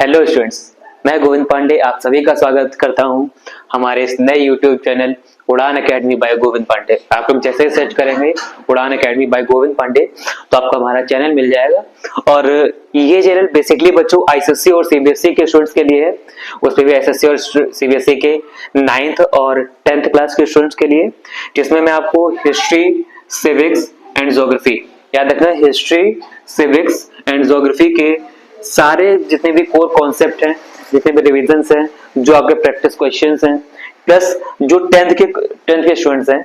Hello students, मैं गोविंद पांडे आप सभी का स्वागत करता हूं हमारे इस नए यूट्यूब चैनल उड़ान एकेडमी बाय गोविंद पांडे। आप लोग जैसे ही सर्च करेंगे उड़ान एकेडमी बाय गोविंद पांडे तो आपको हमारा चैनल मिल जाएगा। और ये चैनल बेसिकली बच्चों आईसीएससी और सीबीएसई के स्टूडेंट्स के लिए है। उसमें भी एसएससी और सीबीएसई के 9th और 10th क्लास के स्टूडेंट्स के लिए, जिसमें मैं आपको हिस्ट्री, सिविक्स एंड ज्योग्राफी, याद रखना हिस्ट्री, सिविक्स एंड ज्योग्राफी के सारे जितने भी कोर कॉन्सेप्ट हैं, जितने भी रिविजन्स हैं, जो आपके प्रैक्टिस क्वेश्चंस हैं, प्लस जो 10th के स्टूडेंट्स हैं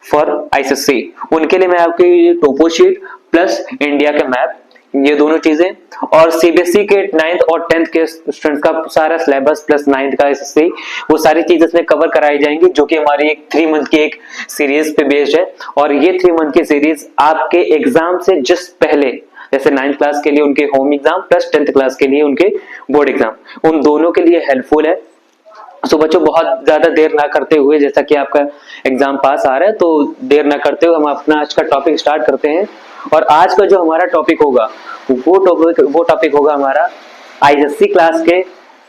फॉर आईसीएससी, उनके लिए मैं आपकी टोपो शीट प्लस इंडिया के मैप, ये दोनों चीजें, और सीबीएसई के 9th और 10th के स्टूडेंट्स का सारा सिलेबस प्लस 9th का आईसीएससी, वो सारी चीजें इसमें कवर कराई जाएंगी, जो कि हमारी एक 3 मंथ की एक सीरीज पे बेस्ड है। और ये 3 मंथ की सीरीज आपके एग्जाम से जस्ट पहले, जैसे 9th क्लास के लिए उनके home exam plus 10th class के लिए उनके बोर्ड एग्जाम, उन दोनों के लिए हेल्पफुल है। तो बच्चों बहुत ज्यादा देर ना करते हुए, जैसा कि आपका एग्जाम पास आ रहा है, तो देर ना करते हुए हम अपना आज का टॉपिक स्टार्ट करते हैं। और आज का जो हमारा टॉपिक होगा वो टॉपिक होगा हमारा आईसीएससी क्लास के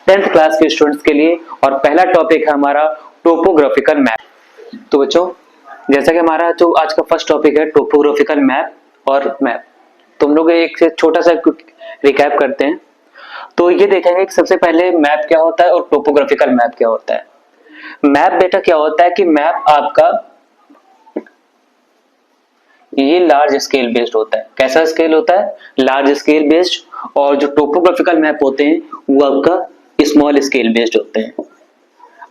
10th क्लास के स्टूडेंट्स के लिए। और पहला टॉपिक है हमारा टोपोग्राफिकल मैप। तो बच्चों जैसा कि हमारा जो आज का फर्स्ट टॉपिक है टोपोग्राफिकल मैप और मैप, तुम लोग एक छोटा सा रिकैप करते हैं। तो ये देखेंगे कि सबसे पहले मैप क्या होता है और टोपोग्राफिकल मैप क्या होता है। मैप बेटा क्या होता है कि मैप आपका ये लार्ज स्केल बेस्ड होता है। कैसा स्केल होता है? Large scale based. और जो टोपोग्राफिकल मैप होते हैं वो आपका स्मॉल स्केल बेस्ड होते हैं।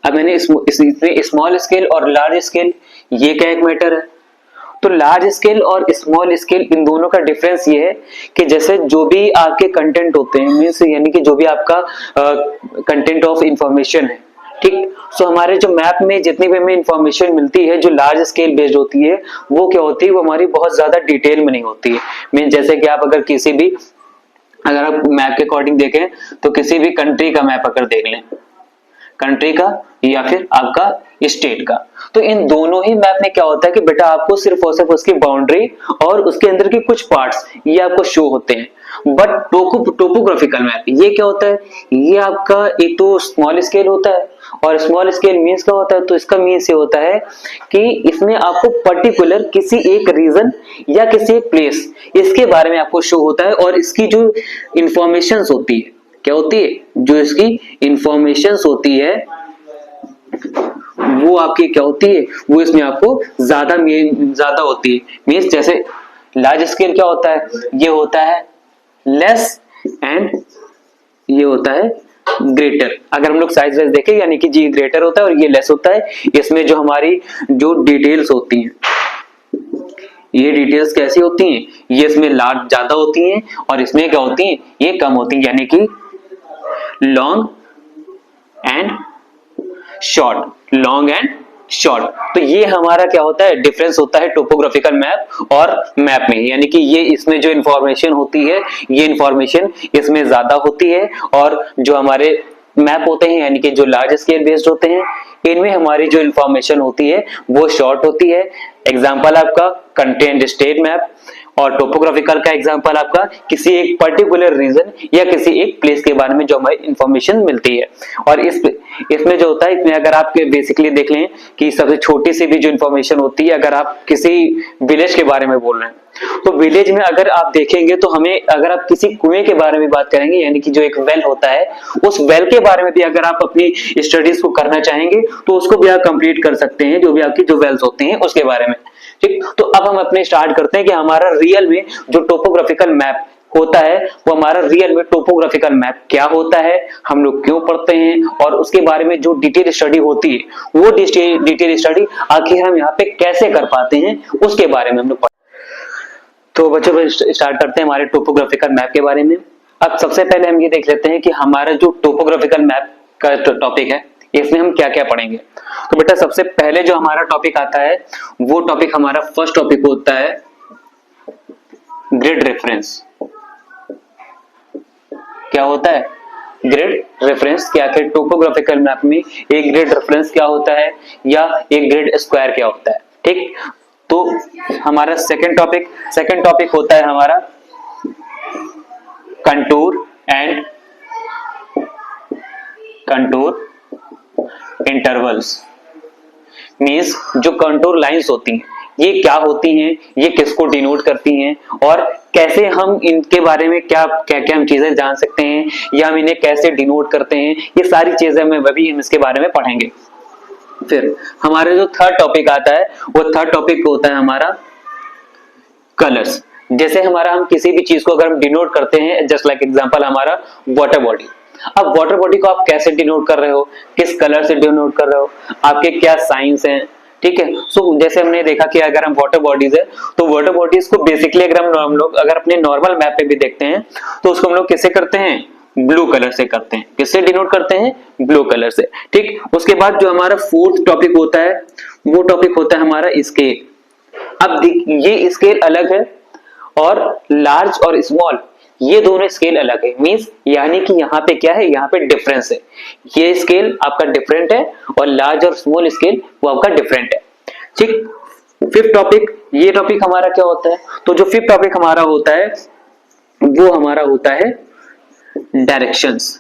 अब मैंने इसमें स्मॉल स्केल और लार्ज स्केल ये क्या एक मैटर है। तो लार्ज स्केल और स्मॉल स्केल इन दोनों का डिफरेंस ये है कि जैसे जो भी आपके कंटेंट होते हैं, मींस यानी कि जो भी आपका कंटेंट ऑफ इंफॉर्मेशन है, ठीक। सो हमारे जो मैप में जितनी भी हमें इंफॉर्मेशन मिलती है जो लार्ज स्केल बेस्ड होती है, वो क्या होती है, वो हमारी बहुत ज्यादा डिटेल में नहीं होती है। मीन जैसे कि आप अगर आप मैप के अकॉर्डिंग देखें तो किसी भी कंट्री का मैप अगर देख लें, कंट्री का या फिर आपका स्टेट का, तो इन दोनों ही मैप में क्या होता है कि बेटा आपको सिर्फ और सिर्फ उसकी बाउंड्री और उसके अंदर के कुछ पार्ट्स ये आपको शो होते हैं। बट टोपोग्राफिकल मैप ये क्या होता है, ये आपका एक तो स्मॉल स्केल होता है। और स्मॉल स्केल मीन्स क्या होता है, तो इसका मीन्स ये होता है कि इसमें आपको पर्टिकुलर किसी एक रीजन या किसी एक प्लेस इसके बारे में आपको शो होता है। और इसकी जो इंफॉर्मेशन होती है, क्या होती है, जो इसकी इंफॉर्मेशंस होती है वो आपकी क्या होती है, वो इसमें आपको ज्यादा होती है। मींस जैसे लार्ज स्केल क्या होता है, ये होता है लेस एंड ये होता है ग्रेटर। अगर हम लोग साइज वाइज देखें, यानी कि जी ग्रेटर होता है और ये लेस होता है। इसमें जो हमारी जो डिटेल्स होती हैं, ये डिटेल्स कैसी होती हैं, ये इसमें लार्ज ज्यादा होती हैं और इसमें क्या होती हैं, ये कम होती हैं, यानी कि long and short, long and short. तो ये हमारा क्या होता है, डिफरेंस होता है टोपोग्राफिकल मैप और मैप में। यानी कि ये इसमें जो इंफॉर्मेशन होती है, ये इंफॉर्मेशन इसमें ज्यादा होती है। और जो हमारे मैप होते हैं, यानी कि जो लार्ज स्केल बेस्ड होते हैं, इनमें हमारी जो इंफॉर्मेशन होती है वो शॉर्ट होती है। एग्जांपल आपका कंटेंट स्टेट मैप, और टोपोग्राफिकल का एग्जांपल आपका किसी एक पर्टिकुलर रीजन या किसी एक प्लेस के बारे में जो हमें इंफॉर्मेशन मिलती है। और इसमें जो होता है, इसमें अगर आप बेसिकली देख लें कि सबसे छोटी सी भी जो इंफॉर्मेशन होती है, अगर आप किसी विलेज के बारे में बोल रहे हैं, तो विलेज में अगर आप देखेंगे तो हमें, अगर आप किसी कुएं के बारे में बात करेंगे, यानी कि जो एक वेल होता है, उस वेल के बारे में भी अगर आप अपनी स्टडीज को करना चाहेंगे तो उसको भी आप कंप्लीट कर सकते हैं, जो भी आपकी जो वेल्स होती हैं उसके बारे में, ठीक। तो अब हम अपने स्टार्ट करते हैं कि हमारा रियल में जो टोपोग्राफिकल मैप होता है, वो हमारा रियल में टोपोग्राफिकल मैप क्या होता है, हम लोग क्यों पढ़ते हैं, और उसके बारे में जो डिटेल स्टडी होती है, वो डिटेल स्टडी आखिर हम यहाँ पे कैसे कर पाते हैं, उसके बारे में हम लोग। तो बच्चों स्टार्ट करते हैं हमारे टोपोग्राफिकल मैप के बारे में। अब सबसे पहले हम ये देख लेते हैं कि हमारा जो टोपोग्राफिकल मैप का टॉपिक है, इसमें हम क्या क्या पढ़ेंगे। तो बेटा सबसे पहले जो हमारा टॉपिक आता है, वो टॉपिक हमारा फर्स्ट टॉपिक होता है ग्रिड रेफरेंस। क्या होता है ग्रिड रेफरेंस? क्या कि टोपोग्राफिकल मैप में एक ग्रिड रेफरेंस क्या होता है, या एक ग्रिड स्क्वायर क्या होता है, ठीक। तो हमारा सेकंड टॉपिक होता है हमारा contour and contour intervals means जो कंटूर लाइंस होती हैं ये क्या होती हैं, ये किसको डिनोट करती हैं और कैसे हम इनके बारे में क्या क्या क्या हम चीजें जान सकते हैं या हम इन्हें कैसे डिनोट करते हैं, ये सारी चीजें हम अभी हम इसके बारे में पढ़ेंगे। फिर हमारे जो थर्ड टॉपिक आता है वो थर्ड टॉपिक होता है हमारा कलर्स। जैसे हमारा हम किसी भी चीज को अगर हम डिनोट करते हैं, जस्ट लाइक एग्जांपल हमारा वाटर बॉडी। अब वाटर बॉडी को आप कैसे डिनोट कर रहे हो, किस कलर से डिनोट कर रहे हो, आपके क्या साइंस हैं, ठीक है। सो जैसे हमने देखा कि अगर हम वाटर बॉडीज है तो वाटर बॉडीज को बेसिकली अगर हम लोग अगर अपने नॉर्मल मैप पे भी देखते हैं तो उसको हम लोग किससे करते हैं, ब्लू कलर से करते हैं। किससे डिनोट करते हैं, ब्लू कलर से, ठीक। उसके बाद जो हमारा फोर्थ टॉपिक होता है वो टॉपिक होता है हमारा स्केल। अब ये स्केल अलग है और लार्ज और स्मॉल ये दोनों स्केल अलग है, मींस यानी कि यहाँ पे क्या है, यहाँ पे डिफरेंस है। ये स्केल आपका डिफरेंट है और लार्ज और स्मॉल स्केल वो आपका डिफरेंट है, ठीक। फिफ्थ टॉपिक, ये टॉपिक हमारा क्या होता है, तो जो फिफ्थ टॉपिक हमारा होता है वो हमारा होता है डायरेक्शंस,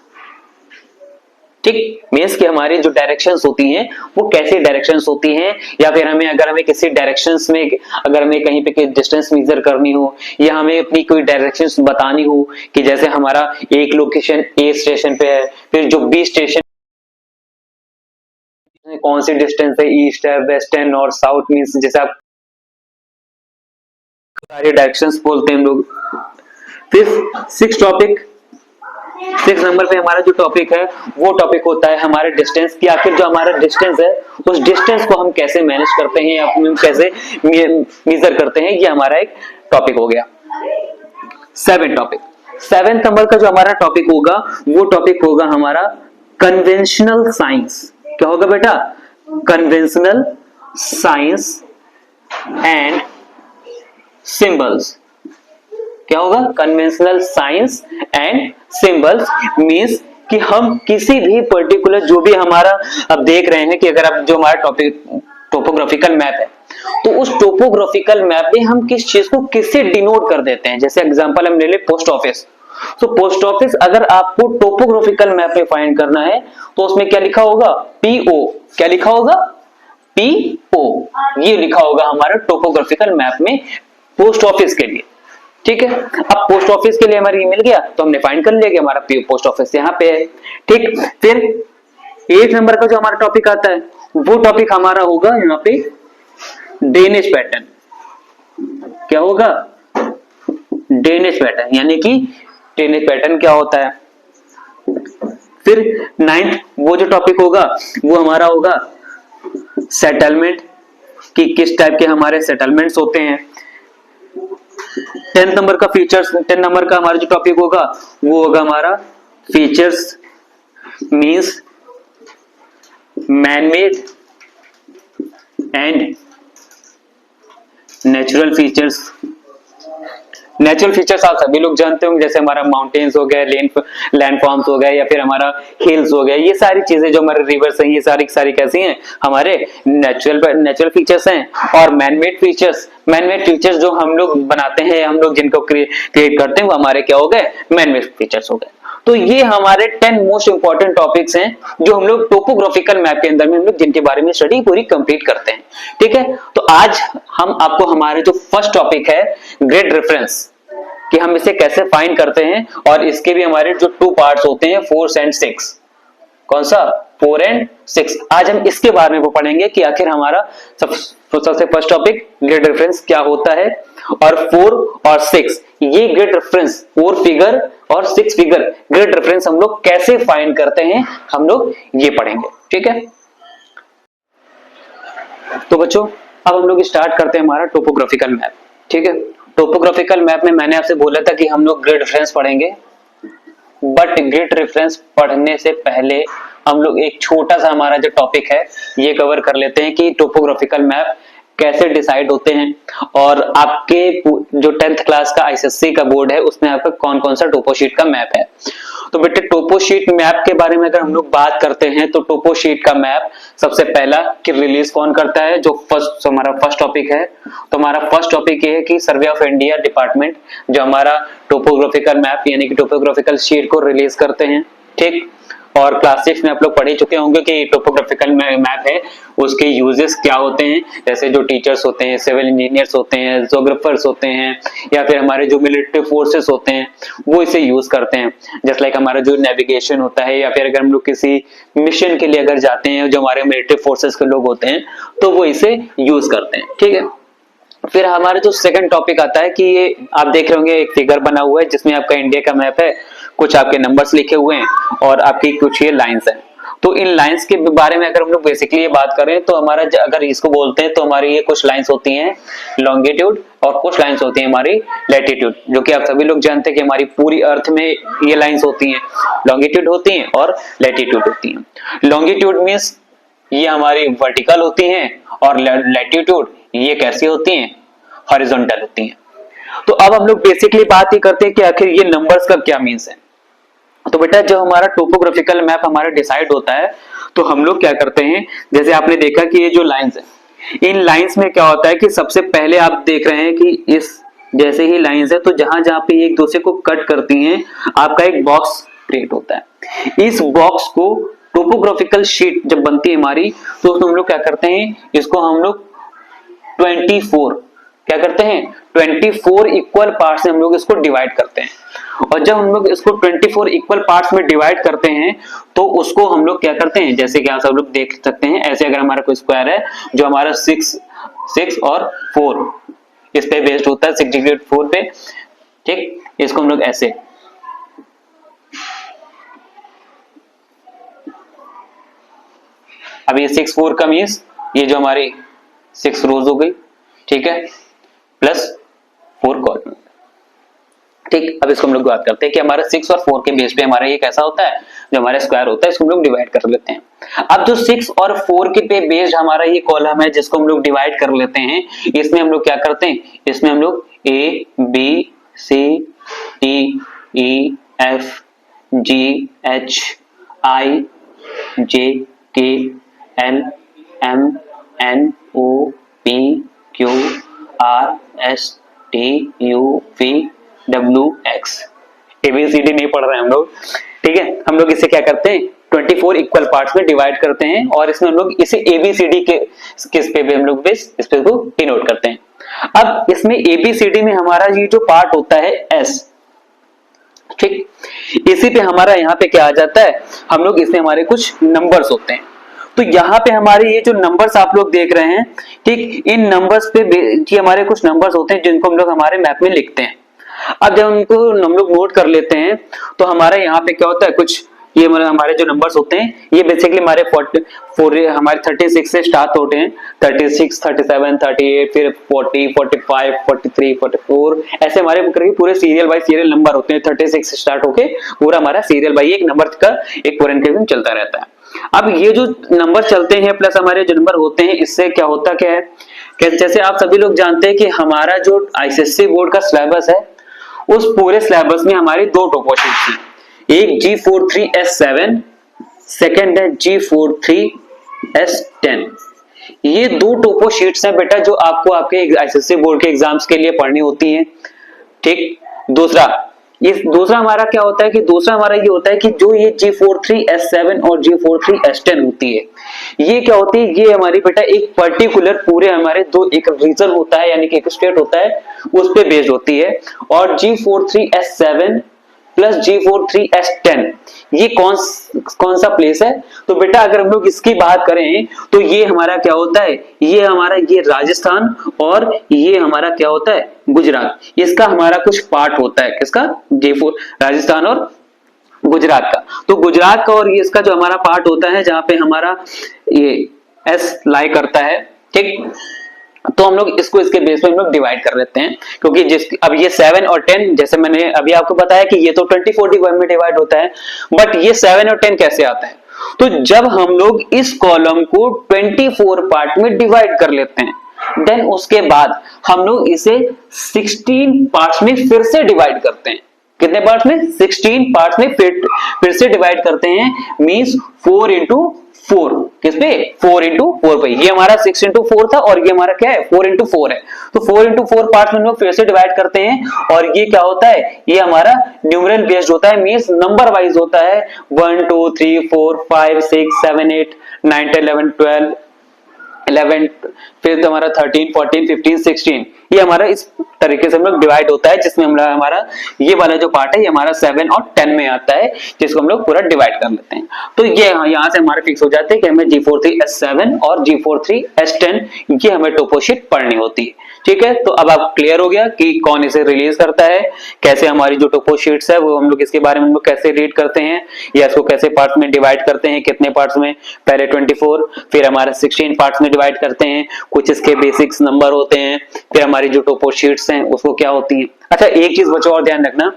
ठीक। मीन्स कि हमारी जो डायरेक्शंस होती हैं वो कैसी डायरेक्शंस होती हैं, या फिर हमें अगर हमें किसी डायरेक्शंस में अगर हमें कहीं पे डिस्टेंस मेजर करनी हो या हमें अपनी कोई डायरेक्शंस बतानी हो कि जैसे हमारा एक लोकेशन ए स्टेशन पे है, फिर जो बी स्टेशन कौन सी डिस्टेंस है, ईस्ट है, वेस्ट है, नॉर्थ साउथ, मीन्स जैसे आप सारे डायरेक्शंस बोलते हैं हम लोग। फिर सिक्स नंबर पे हमारा जो टॉपिक है वो टॉपिक होता है हमारे डिस्टेंस की। आखिर जो हमारा डिस्टेंस है उस डिस्टेंस को हम कैसे मैनेज करते हैं या हम कैसे मेजर करते हैं, ये हमारा एक टॉपिक हो गया। सेवेंथ नंबर का जो हमारा टॉपिक होगा वो टॉपिक होगा हमारा कन्वेंशनल साइंस। क्या होगा बेटा, कन्वेंशनल साइंस एंड सिंबल्स। क्या होगा, conventional signs and symbols means कि हम किसी भी पर्टिकुलर जो भी हमारा अब देख रहे हैं कि अगर आप जो हमारा टॉपिक टोपोग्राफिकल मैप है तो उस टोपोग्राफिकल मैप में हम किस चीज को किससे डिनोट कर देते हैं। जैसे एग्जांपल हम ले ले पोस्ट ऑफिस, तो पोस्ट ऑफिस अगर आपको टोपोग्राफिकल मैप में फाइंड करना है तो उसमें क्या लिखा होगा, पीओ। क्या लिखा होगा, पीओ, ये लिखा होगा हमारा टोपोग्राफिकल मैप में पोस्ट ऑफिस के लिए, ठीक है। अब पोस्ट ऑफिस के लिए हमारी मिल गया तो हमने फाइंड कर लिया कि हमारा पोस्ट ऑफिस यहाँ पे है, ठीक। फिर 8 नंबर का जो हमारा टॉपिक आता है वो टॉपिक हमारा होगा यहाँ पे ड्रेनेज पैटर्न। क्या होगा, ड्रेनेज पैटर्न, यानी कि ड्रेनेज पैटर्न क्या होता है। फिर 9th वो जो टॉपिक होगा वो हमारा होगा सेटलमेंट, कि किस टाइप के हमारे सेटलमेंट्स होते हैं। 10 नंबर का फीचर्स, 10 नंबर का हमारा जो टॉपिक होगा वो होगा हमारा features means man made and natural features. Natural features आप सभी लोग जानते होंगे, जैसे हमारा माउंटेन्स हो गए, लैंडफॉर्म्स हो गए, या फिर हमारा हिल्स हो गए, ये सारी चीजें जो हमारे रिवर्स हैं ये सारी कैसी हैं, हमारे नेचुरल फीचर्स हैं। और मैनमेड फीचर्स जो हम लोग बनाते हैं, हम लोग जिनको क्रिएट करते हैं वो हमारे क्या हो गए, मैनमेड फीचर्स हो गए। तो ये हमारे 10 मोस्ट इंपॉर्टेंट टॉपिक्स हैं जो हम लोग टोपोग्राफिकल मैप के अंदर में हम लोग जिनके बारे में स्टडी पूरी कंप्लीट करते हैं, ठीक है। तो आज हम आपको हमारे जो फर्स्ट टॉपिक है ग्रिड रेफरेंस, कि हम इसे कैसे फाइंड करते हैं, और इसके भी हमारे जो 2 पार्ट्स होते हैं 4 and 6। कौन सा, 4 and 6। आज हम इसके बारे में पढ़ेंगे कि आखिर हमारा सबसे फर्स्ट टॉपिक ग्रिड रेफरेंस क्या होता है, और 4 और 6 ये ग्रिड रेफरेंस 4 फिगर और 6 फिगर ग्रिड रेफरेंस हम लोग कैसे फाइंड करते हैं, हम लोग ये पढ़ेंगे, ठीक है। तो बच्चों अब हम लोग स्टार्ट करते हैं हमारा टोपोग्राफिकल मैप, ठीक है। टोपोग्राफिकल मैप में मैंने आपसे बोला था कि हम लोग ग्रिड रेफरेंस पढ़ेंगे, बट ग्रिड रेफरेंस पढ़ने से पहले हम लोग एक छोटा सा हमारा जो टॉपिक है ये कवर कर लेते हैं कि टोपोग्राफिकल मैप कैसे डिसाइड होते हैं, और आपके जो 10th क्लास का आईसीएससी का बोर्ड है उसमें आपका कौन कौन सा टोपोशीट का मैप है। तो बेटे टोपोशीट मैप के बारे में अगर हम लोग बात करते हैं तो टोपोशीट का मैप सबसे पहला कि रिलीज कौन करता है, जो हमारा फर्स्ट टॉपिक है। तो हमारा फर्स्ट टॉपिक ये है कि सर्वे ऑफ इंडिया डिपार्टमेंट जो हमारा टोपोग्राफिकल मैप यानी कि टोपोग्राफिकल शीट को रिलीज करते हैं, ठीक। और क्लास 6 में आप लोग पढ़ ही चुके होंगे कि टोपोग्राफिकल मैप है उसके यूजेस क्या होते हैं। जैसे जो टीचर्स होते हैं, सिविल इंजीनियर्स होते हैं, जोग्राफर्स होते हैं, या फिर हमारे जो मिलिट्री फोर्सेस होते हैं वो इसे यूज करते हैं। जस्ट लाइक हमारा जो नेविगेशन होता है, या फिर अगर हम लोग किसी मिशन के लिए अगर जाते हैं, जो हमारे मिलिट्री फोर्सेस के लोग होते हैं तो वो इसे यूज करते हैं। ठीक है, फिर हमारे जो सेकंड टॉपिक आता है कि ये आप देख रहे होंगे एक फिगर बना हुआ है जिसमें आपका इंडिया का मैप है, कुछ आपके नंबर्स लिखे हुए हैं और आपकी कुछ ये लाइंस हैं। तो इन लाइंस के बारे में अगर हम लोग बेसिकली ये बात करें तो हमारा अगर इसको बोलते हैं तो हमारी ये कुछ लाइंस होती हैं लॉन्गिट्यूड और कुछ लाइंस होती हैं हमारी लैटिट्यूड, जो कि आप सभी लोग जानते हैं कि हमारी पूरी अर्थ में ये लाइंस होती हैं, लॉन्गिट्यूड होती हैं और लैटिट्यूड होती हैं। लॉन्गिट्यूड मीन्स ये हमारी वर्टिकल होती हैं और लैटिट्यूड ये कैसी होती हैं, हॉरिजॉन्टल होती हैं। तो अब हम लोग बेसिकली बात ही करते हैं कि आखिर ये नंबर्स का क्या मीन्स है। तो बेटा जब हमारा टोपोग्राफिकल मैप हमारा डिसाइड होता है तो हम लोग क्या करते हैं, जैसे आपने देखा कि ये जो लाइंस है, इन लाइंस में क्या होता है कि सबसे पहले आप देख रहे हैं कि इस जैसे ही लाइंस है तो जहां जहां पे एक दूसरे को कट करती हैं आपका एक बॉक्स क्रिएट होता है। इस बॉक्स को टोपोग्राफिकल शीट जब बनती है हमारी तो हम लोग क्या करते हैं, इसको हम लोग 24 क्या करते हैं 24 इक्वल पार्ट्स में हम लोग इसको डिवाइड करते हैं। और जब हम लोग इसको 24 इक्वल पार्ट्स में डिवाइड करते हैं तो उसको हम लोग क्या करते हैं, जैसे कि आप सब लोग देख सकते हैं, ऐसे अगर हमारा कोई स्क्वायर है जो हमारा 6 और 4 इस पे बेस्ड होता है, 6 डिवाइडेड 4 पे, ठीक, इसको हम लोग ऐसे अब ये 6 4 का मीन्स ये जो हमारी 6 रोज हो गई, ठीक है, प्लस 4 कॉलम। ठीक, अब इसको हम लोग बात करते हैं कि हमारा 6 और 4 के बेस पे हमारा ये कैसा होता है, जो हमारा स्क्वायर होता है इसको हम लोग डिवाइड कर लेते हैं। अब जो 6 और 4 के पे बेस्ड हमारा ये कॉलम है जिसको हम लोग डिवाइड कर लेते हैं, इसमें हम लोग क्या करते हैं, इसमें हम लोग A B C D E F G H I J K L M N O P Q R S T U V W X ABCD नहीं पढ़ रहे हैं हम लोग, ठीक है। हम लोग इसे क्या करते हैं 24 इक्वल पार्ट्स में डिवाइड करते हैं और इसमें हम लोग इसे ABCD के किस पे भी हम लोग इस पे को डिनोट करते हैं। अब इसमें ABCD में हमारा ये जो पार्ट होता है S, ठीक, इसी पे हमारा यहाँ पे क्या आ जाता है, हम लोग इसमें हमारे कुछ नंबर्स होते हैं। तो यहाँ पे हमारे ये जो नंबर्स आप लोग देख रहे हैं, ठीक, इन नंबर्स पे ये हमारे कुछ नंबर्स होते हैं जिनको हम लोग हमारे मैप में लिखते हैं। अब जब उनको हम लोग नोट कर लेते हैं तो हमारे यहाँ पे क्या होता है, कुछ ये हमारे जो नंबर्स होते हैं ये बेसिकली हमारे 44 हमारे 36 से स्टार्ट होते हैं, 36 37 38 फिर 40 45 43 44 ऐसे हमारे पूरे सीरियल बाय सीरियल नंबर होते हैं। 36 से स्टार्ट होके पूरा हमारा सीरियल बाय एक नंबर का एक पूरा इंक्रीमेंट चलता रहता है। अब ये जो नंबर चलते हैं प्लस हमारे जो नंबर होते हैं, इससे क्या होता क्या है कि जैसे आप सभी लोग जानते हैं कि हमारा जो ICSE बोर्ड का सिलेबस है उस पूरे सिलेबस में हमारी दो टोपो शीट्स थी, एक G43S7, सेकंड है G43S10। ये दो टोपो शीट्स हैं बेटा जो आपको आपके ICSE बोर्ड के एग्जाम्स के लिए पढ़नी होती हैं, ठीक। दूसरा हमारा क्या होता है कि दूसरा हमारा ये होता है कि जो ये G43S7 और G43S10 होती है, ये क्या होती है, ये हमारी बेटा एक पर्टिकुलर पूरे हमारे दो एक रीजन होता है यानी कि एक स्टेट होता है उस पे बेस्ड होती है। और G43S7 प्लस G43S10 ये कौन सा प्लेस है, तो बेटा अगर हम लोग इसकी बात करें तो ये हमारा क्या होता है, ये हमारा ये राजस्थान और ये हमारा क्या होता है गुजरात, इसका हमारा कुछ पार्ट होता है, किसका राजस्थान और गुजरात का। तो गुजरात का और ये इसका जो हमारा पार्ट होता है जहां पे हमारा ये S लाई करता है, ठीक, तो हम लोग इसको इसके बेस पे हम लोग डिवाइड कर लेते हैं क्योंकि अब ये 7 और 10 जैसे मैंने अभी आपको बताया कि ये तो 24 में डिवाइड होता है, बट ये 7 और 10 कैसे आता है, तो जब हम लोग इस कॉलम को 24 पार्ट में डिवाइड कर लेते हैं देन उसके बाद हम लोग इसे 16 पार्ट्स में फिर से डिवाइड करते हैं। कितने पार्ट्स में, 16 पार्ट्स में फिर से डिवाइड करते हैं, मींस 4 into 4 किस पे 4 इंटू 4 पे, ये हमारा 6 इंटू 4 था और ये हमारा क्या है 4 इंटू 4 है। तो 4 इंटू 4 पार्ट में हम लोग फिर से डिवाइड करते हैं और ये क्या होता है, ये हमारा न्यूमरल बेस्ड होता है, मींस नंबर वाइज होता है 1 2 3 4 5 6 7 8 9 10 11 12 11, फिर हमारा 13 14 15 16, ये हमारा इस तरीके से हम लोग डिवाइड होता है, जिसमें हमारा ये वाला जो पार्ट है ये हमारा 7 और 10 में आता है, जिसको हम लोग पूरा डिवाइड कर लेते हैं। तो ये यहाँ से हमारे फिक्स हो जाते हैं कि हमें G43S7 और G43S10 ये हमें टोपोशीट पढ़नी होती है। ठीक है, तो अब आप क्लियर हो गया कि कौन इसे रिलीज करता है, कैसे हमारी जो टोपोशीट्स है वो हम लोग इसके बारे में हम लोग कैसे रीड करते हैं या इसको कैसे पार्ट्स में डिवाइड करते हैं, कितने पार्ट्स में, पहले 24 फिर हमारे 16 पार्ट्स में डिवाइड करते हैं, कुछ इसके बेसिक्स नंबर होते हैं, फिर हमारी जो टोपोशीट्स हैं उसको क्या होती है। अच्छा, एक चीज बच्चों और ध्यान रखना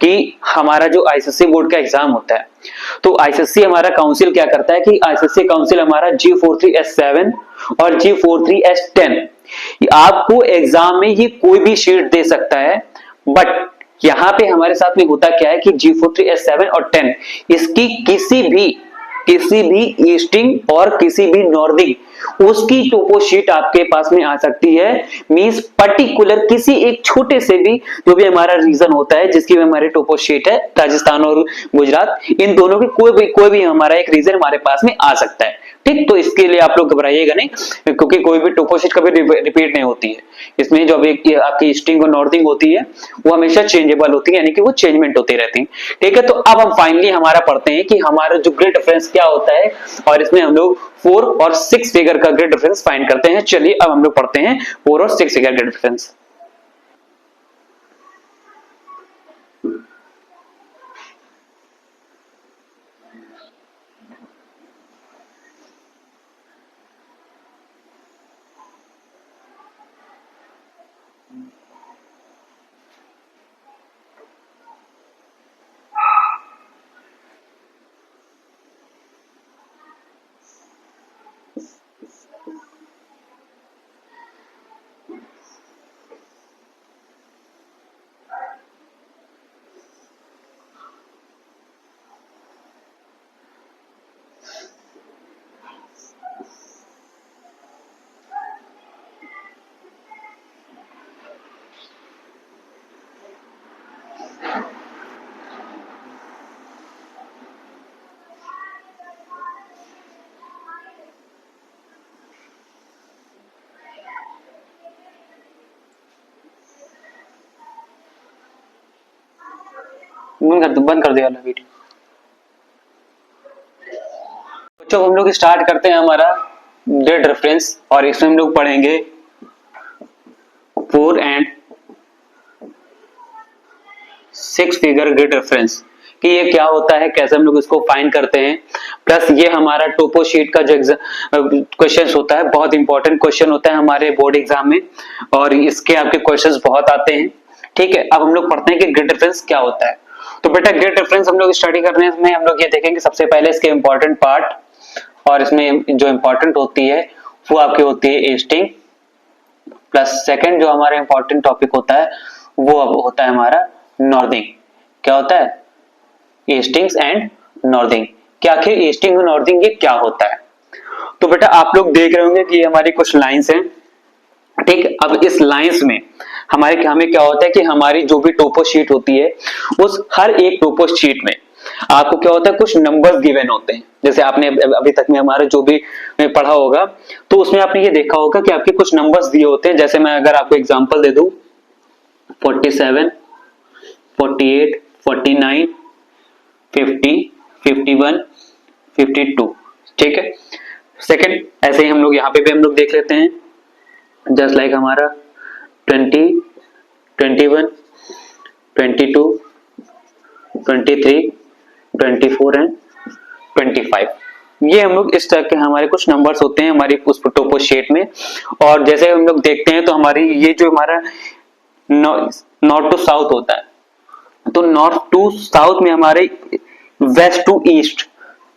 कि हमारा जो आईसीएससी बोर्ड का एग्जाम होता है, तो आईसीएससी हमारा काउंसिल क्या करता है कि आईसीएससी काउंसिल हमारा G43S7 और G43S10 आपको एग्जाम में ये कोई भी शीट दे सकता है, बट यहां पे हमारे साथ में होता क्या है कि G43S7 और 10 इसकी किसी भी ईस्टिंग और किसी भी नॉर्दिंग उसकी टोपोशीट आपके पास में आ सकती है, मींस पर्टिकुलर किसी एक छोटे से भी जो भी हमारा रीजन होता है जिसकी भी हमारी टोपोशीट है, राजस्थान और गुजरात इन दोनों की कोई भी हमारा एक रीजन हमारे पास में आ सकता है। ठीक, तो इसके लिए आप लोग घबराइएगा नहीं, क्योंकि कोई भी टोपोशीट कभी रिपीट नहीं होती है, इसमें जो एक आपकी ईस्टिंग और नॉर्थिंग होती है वो हमेशा चेंजेबल होती है, यानी कि वो चेंजमेंट होती रहती है। ठीक है, तो अब हम फाइनली हमारा पढ़ते हैं कि हमारा जो ग्रिड रेफरेंस क्या होता है और इसमें हम लोग 4 और 6 फिगर का ग्रिड रेफरेंस फाइंड करते हैं। चलिए अब हम लोग पढ़ते हैं 4 और 6 फिगर ग्रिड रेफरेंस। बंद कर दिया वाला वीडियो। तो हम लोग स्टार्ट करते हैं हमारा ग्रिड रेफरेंस और इसमें हम लोग पढ़ेंगे 4 एंड 6 फिगर ग्रिड रेफरेंस कि ये क्या होता है, कैसे हम लोग इसको फाइंड करते हैं, प्लस ये हमारा टोपो शीट का जो क्वेश्चन होता है बहुत इंपॉर्टेंट क्वेश्चन होता है हमारे बोर्ड एग्जाम में और इसके आपके क्वेश्चंस बहुत आते हैं। ठीक है, अब हम लोग पढ़ते हैं कि ग्रिड रेफरेंस क्या होता है। तो बेटा ग्रिड रेफरेंस हम लोग स्टडी करने में हम लोग ये देखेंगे सबसे पहले इसके इंपॉर्टेंट पार्ट, और इसमें जो इंपॉर्टेंट होती है वो आपकी होती है ईस्टिंग, प्लस सेकंड जो हमारा इंपॉर्टेंट टॉपिक होता है वो अब होता है हमारा नॉर्दिंग। क्या होता है, ईस्टिंग्स एंड नॉर्दिंग। क्या आखिर ईस्टिंग और नॉर्दिंग ये क्या होता है। तो बेटा आप लोग देख रहे होंगे कि ये हमारी कुछ लाइंस हैं। ठीक, अब इस लाइंस में हमें क्या होता है कि हमारी जो भी टोपो शीट होती है उस हर एक टोपो शीट में आपको क्या होता है कुछ नंबर्स गिवन होते हैं। जैसे आपने अभी तक में हमारा जो भी पढ़ा होगा तो उसमें आपने ये देखा होगा कि आपके कुछ नंबर्स दिए होते हैं। जैसे मैं अगर आपको एग्जांपल दे दूं 47 48 49 50 51 52। ठीक है, सेकंड ऐसे ही हम लोग यहाँ पे भी हम लोग देख लेते हैं, जस्ट लाइक हमारा 20 21 22 23 24 एंड 25। ये हम लोग इस तरह के हमारे कुछ नंबर्स होते हैं हमारी उस टोपो शीट में। और जैसे हम लोग देखते हैं तो हमारी ये जो हमारा नॉर्थ टू साउथ होता है, तो नॉर्थ टू साउथ में हमारे west to east,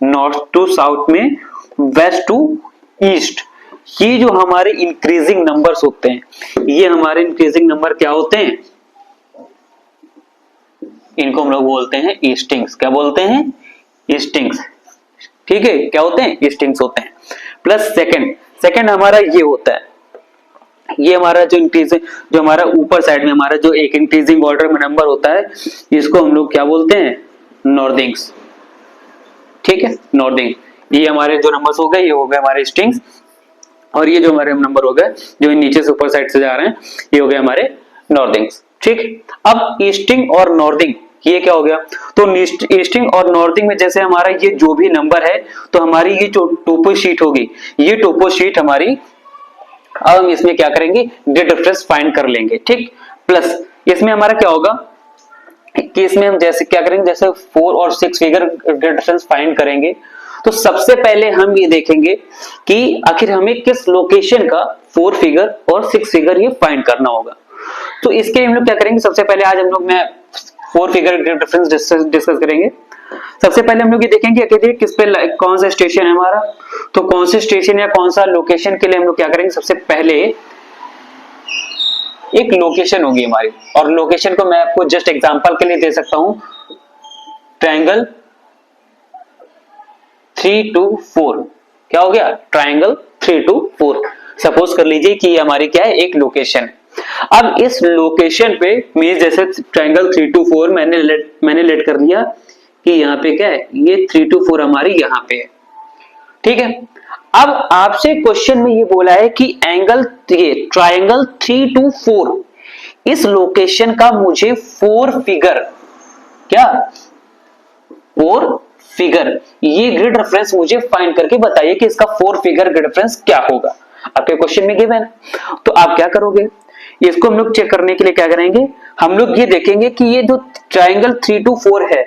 north to south में वेस्ट टू ईस्ट, ये जो हमारे इंक्रीजिंग नंबर्स होते हैं ये हमारे इंक्रीजिंग नंबर क्या होते हैं, इनको हम लोग बोलते हैं ईस्टिंग्स। क्या बोलते हैं, ईस्टिंग्स। ठीक है, क्या होते हैं, स्ट्रिंग्स होते हैं। प्लस सेकंड हमारा ये होता है, ये हमारा जो इंक्रीजिंग, जो हमारा ऊपर साइड में हमारा जो एक इंक्रीजिंग ऑर्डर में नंबर होता है, इसको हम लोग क्या बोलते हैं, नॉर्थिंग्स। ठीक है, नॉर्थिंग, ये हमारे जो नंबर्स हो गए, ये हो गए हमारे स्ट्रिंग्स, और ये जो हमारे नंबर हो गए जो नीचे से ऊपर साइड से जा रहे हैं, ये हो गए हमारे नॉर्थिंग्स। ठीक, अब ईस्टिंग और नॉर्थिंग ये क्या हो गया, तो ईस्टिंग और नॉर्थिंग में जैसे हमारा ये जो भी नंबर है, तो हमारी ये जो टोपो शीट होगी, ये टोपो शीट हमारी, अब हम इसमें क्या करेंगे, ग्रिड रेफरेंस फाइंड कर लेंगे। ठीक, प्लस इसमें हमारा क्या होगा कि इसमें हम जैसे क्या करेंगे, जैसे 4 और 6 फिगर ग्रिड रेफरेंस फाइंड करेंगे, तो सबसे पहले हम ये देखेंगे कि आखिर हमें किस लोकेशन का 4 फिगर और 6 फिगर ये फाइंड करना होगा। तो इसके लिए हम लोग क्या करेंगे, सबसे पहले आज हम लोग मैं 4 फिगर ग्रिड रेफरेंस डिस्कस करेंगे। सबसे पहले हम लोग ये देखेंगे कि किस पे कौन सा स्टेशन है हमारा, तो कौन से स्टेशन या कौन सा लोकेशन के लिए हम लोग क्या करेंगे, सबसे पहले एक लोकेशन होगी हमारी, और लोकेशन को मैं आपको जस्ट एग्जांपल के लिए दे सकता हूं, ट्रायंगल 3 to 4, क्या हो गया, ट्रायंगल 3 to 4। सपोज कर लीजिए कि ये हमारी क्या है, एक लोकेशन है। अब इस लोकेशन पे मीन जैसे ट्रायंगल 3 to 4 मैंने लेट कर लिया कि यहाँ पे क्या है, ये 3 to 4 हमारी यहाँ पे है। ठीक है, अब आपसे क्वेश्चन में ये बोला है कि एंगल, ये ट्रायंगल 3 to 4, इस लोकेशन का मुझे 4 फिगर, क्या 4 फिगर, ये ग्रिड रेफरेंस मुझे फाइंड करके बताइए कि इसका 4 फिगर ग्रिड रेफरेंस क्या होगा। आपके क्वेश्चन में गिवन है, तो आप क्या करोगे, इसको हम लोग चेक करने के लिए क्या करेंगे, हम लोग ये देखेंगे कि ये जो ट्रायंगल 3 to 4 है,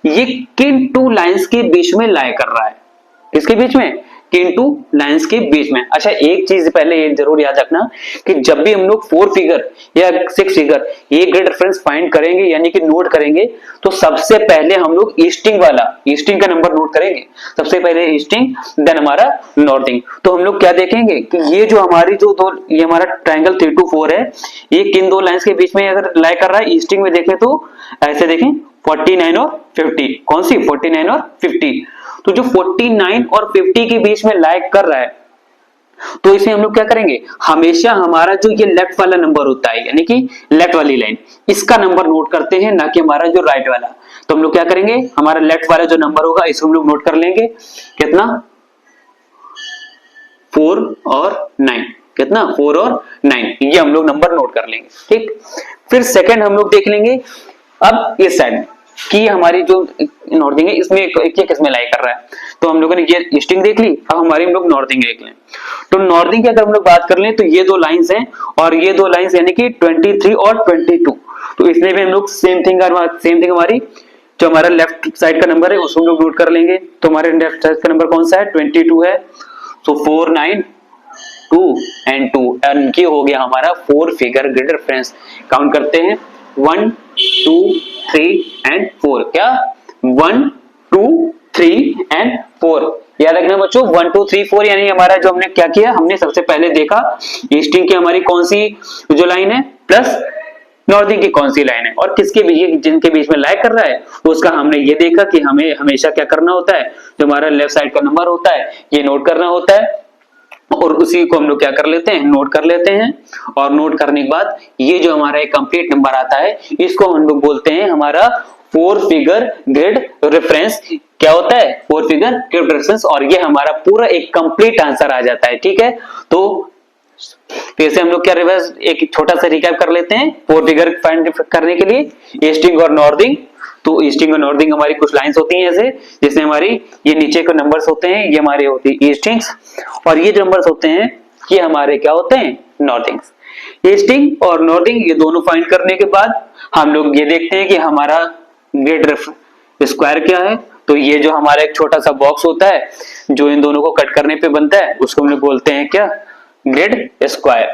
ये किन 2 लाइंस के बीच में लाई कर रहा है, किसके बीच में, किन 2 लाइंस के बीच में। अच्छा, एक चीज पहले ये जरूर याद रखना कि जब भी हम लोग 4 फिगर या 6 फिगर ये ग्रिड रेफरेंस फाइंड करेंगे, यानी कि नोट करेंगे, तो सबसे पहले हम लोग ईस्टिंग वाला, ईस्टिंग का नंबर नोट करेंगे। सबसे पहले ईस्टिंग, देन हमारा नॉर्थिंग। तो हम लोग क्या देखेंगे कि ये जो हमारी जो दो, ये हमारा ट्रायंगल 3 to 4 है, ये किन 2 लाइंस के बीच में अगर लाई कर रहा है, ईस्टिंग में देखें तो ऐसे देखें 49 और 50, कौन सी 49 और 50, तो जो 49 और 50 के बीच में लाइक कर रहा है, तो इसे हम लोग क्या करेंगे, हमेशा हमारा जो ये लेफ्ट वाला नंबर होता है, यानी कि लेफ्ट वाली लाइन, इसका नंबर नोट करते हैं, ना कि हमारा जो राइट वाला। तो हम लोग क्या करेंगे, हमारा लेफ्ट वाला जो नंबर होगा इसको हम लोग नोट कर लेंगे, कितना 4 और 9, कितना 4 और 9, ये हम लोग नंबर नोट कर लेंगे। ठीक, फिर सेकंड हम लोग देख लेंगे अब इस साइड में कि हमारी जो नॉर्थिंग है इसमें ये किसमें लाई कर रहा है, तो हम लोगों ने ये ईस्टिंग देख ली, अब हमारी हम लोग नॉर्थिंग देख लें। तो नॉर्थिंग की अगर हम लोग बात कर लें, तो ये 2 लाइंस हैं, और ये 2 लाइंस यानी कि 23 और 22, तो इसमें भी हम लोग सेम थिंग हमारी जो हमारा लेफ्ट साइड का नंबर है उसको हम लोग नोट कर लेंगे। तो हमारे लेफ्ट साइड का नंबर कौन सा है, 22 है, तो 4 9 2 and 2, एंड ये हो गया हमारा 4 फिगर ग्रिड रेफरेंस। काउंट करते हैं 1 2 3 and 4, क्या 1 2 3 and 4, याद रखना बच्चों 1 2 3 4, यानी हमारा जो हमने क्या किया, हमने सबसे पहले देखा ईस्टिंग की हमारी कौन सी जो लाइन है, प्लस नॉर्थिंग की कौन सी लाइन है, और किसके बीच, जिनके बीच में लाई कर रहा है, उसका हमने ये देखा कि हमें हमेशा क्या करना होता है, जो हमारा लेफ्ट साइड का नंबर होता है ये नोट करना होता है, और उसी को हम लोग क्या कर लेते हैं, नोट कर लेते हैं। और नोट करने के बाद ये जो हमारा एक कंप्लीट नंबर आता है, इसको हम लोग बोलते हैं हमारा 4 फिगर ग्रिड रेफरेंस। क्या होता है, 4 फिगर ग्रिड रेफरेंस, और ये हमारा पूरा एक कंप्लीट आंसर आ जाता है। ठीक है, तो फिर से हम लोग क्या रिवर्स एक छोटा सा रिकैप कर लेते हैं 4 फिगर फाइंड करने के लिए, ईस्टिंग और नॉर्थिंग। तो ईस्टिंग और नॉर्थिंग हमारी कुछ लाइंस होती हैं ऐसे, जिसमें हमारी ये नीचे के नंबर्स होते हैं, ये हमारे होती है ईस्टिंग्स, और ये जो नंबर्स होते हैं ये हमारे क्या होते हैं, नॉर्थिंग्स। ईस्टिंग और नॉर्थिंग ये दोनों फाइंड करने के बाद हम लोग ये देखते हैं कि हमारा ग्रिड स्क्वायर क्या है। तो ये जो हमारा एक छोटा सा बॉक्स होता है जो इन दोनों को कट करने पे बनता है, उसको हम लोग बोलते हैं क्या, ग्रिड स्क्वायर।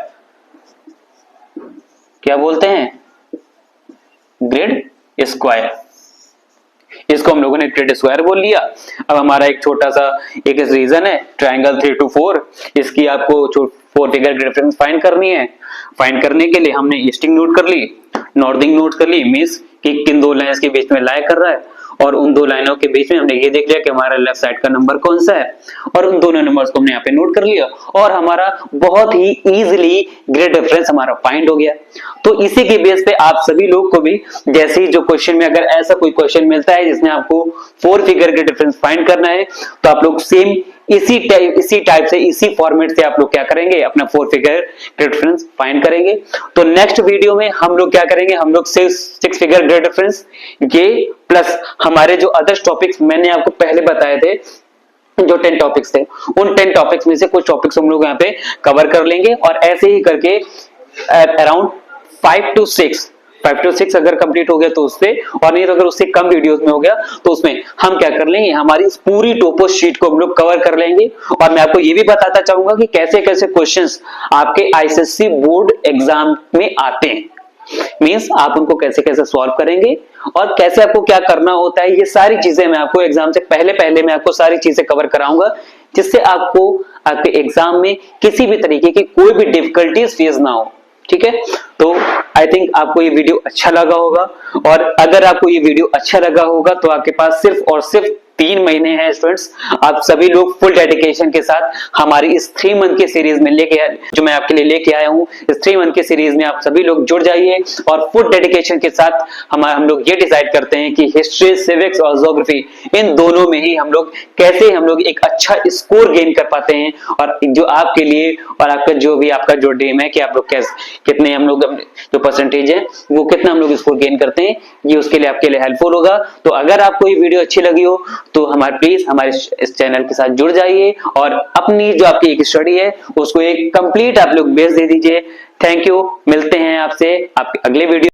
क्या बोलते हैं, ग्रिड स्क्वायर। इसको हम लोगों ने ग्रिड स्क्वायर बोल लिया। अब हमारा एक छोटा सा एक रीजन है ट्रायंगल 3 to 4, इसकी आपको 4 फिगर ग्रिड रेफरेंस फाइंड करनी है। फाइंड करने के लिए हमने ईस्टिंग नोट कर ली, नॉर्थिंग नोट कर ली, मींस कि किन 2 लाइंस के बीच में लाई कर रहा है, और उन दो लाइनों के बीच में हमने ये देख लिया कि हमारा लेफ्ट साइड का नंबर कौन सा है, और उन दोनों नंबर्स को हमने यहाँ पे नोट कर लिया और हमारा बहुत ही इजीली ग्रेड डिफरेंस हमारा फाइंड हो गया। तो इसी के बेस पे आप सभी लोग को भी जैसे ही जो क्वेश्चन में अगर ऐसा कोई क्वेश्चन मिलता है जिसमें आपको 4 फिगर के डिफरेंस फाइंड करना है, तो आप लोग सेम इसी टाइप से इसी फॉर्मेट से आप लोग क्या करेंगे, अपना 4 फिगर डिफरेंस फाइंड करेंगे। तो नेक्स्ट वीडियो में हम लोग क्या करेंगे, हम लोग 6 फिगर ग्रेड डिफरेंस ये प्लस हमारे जो अदर टॉपिक्स मैंने आपको पहले बताए थे, जो 10 टॉपिक्स थे, उन 10 टॉपिक्स में से कुछ टॉपिक्स हम लोग यहाँ पे कवर कर लेंगे और ऐसे ही करके अराउंड 5 to 6 अगर कंप्लीट हो गया तो उससे, और नहीं तो अगर उससे कम वीडियोस में हो गया तो उसमें हम क्या कर लेंगे, हमारी इस पूरी टोपो शीट को हम लोग कवर कर लेंगे। और मैं आपको ये भी बताता चाहूंगा कि कैसे कैसे क्वेश्चंस आपके आईसीएससी बोर्ड एग्जाम में आते हैं, मींस आप उनको कैसे कैसे सॉल्व करेंगे और कैसे आपको क्या करना होता है, ये सारी चीजें मैं आपको एग्जाम से पहले मैं आपको सारी चीजें कवर कराऊंगा, जिससे आपको आपके एग्जाम में किसी भी तरीके की कोई भी डिफिकल्टीज फेस ना हो। ठीक है, तो आई थिंक आपको ये वीडियो अच्छा लगा होगा, और अगर आपको ये वीडियो अच्छा लगा होगा तो आपके पास सिर्फ और सिर्फ 3 महीने हैं स्टूडेंट्स, आप सभी लोग फुल डेडिकेशन के साथ हमारी इस 3 मंथ की सीरीज में जो मैं आपके लिए लेके आया हूं, इस 3 मंथ की सीरीज में आप सभी लोग जुड़ जाइए और फुल डेडिकेशन के साथ हम लोग ये डिसाइड करते हैं कि हिस्ट्री, सिविक्स और ज्योग्राफी, इन दोनों में ही हम लोग कैसे एक अच्छा स्कोर गेन कर पाते हैं, और जो आपके लिए और आपका जो ड्रीम है कि आप लोग कितने हम लोग जो परसेंटेज है वो कितना हम लोग स्कोर गेन करते हैं, ये उसके लिए आपके लिए हेल्पफुल होगा। तो अगर आपको ये वीडियो अच्छी लगी हो तो प्लीज हमारे इस चैनल के साथ जुड़ जाइए और अपनी जो आपकी एक स्टडी है उसको एक कंप्लीट आप लोग बेस दे दीजिए। थैंक यू, मिलते हैं आपसे आपके अगले वीडियो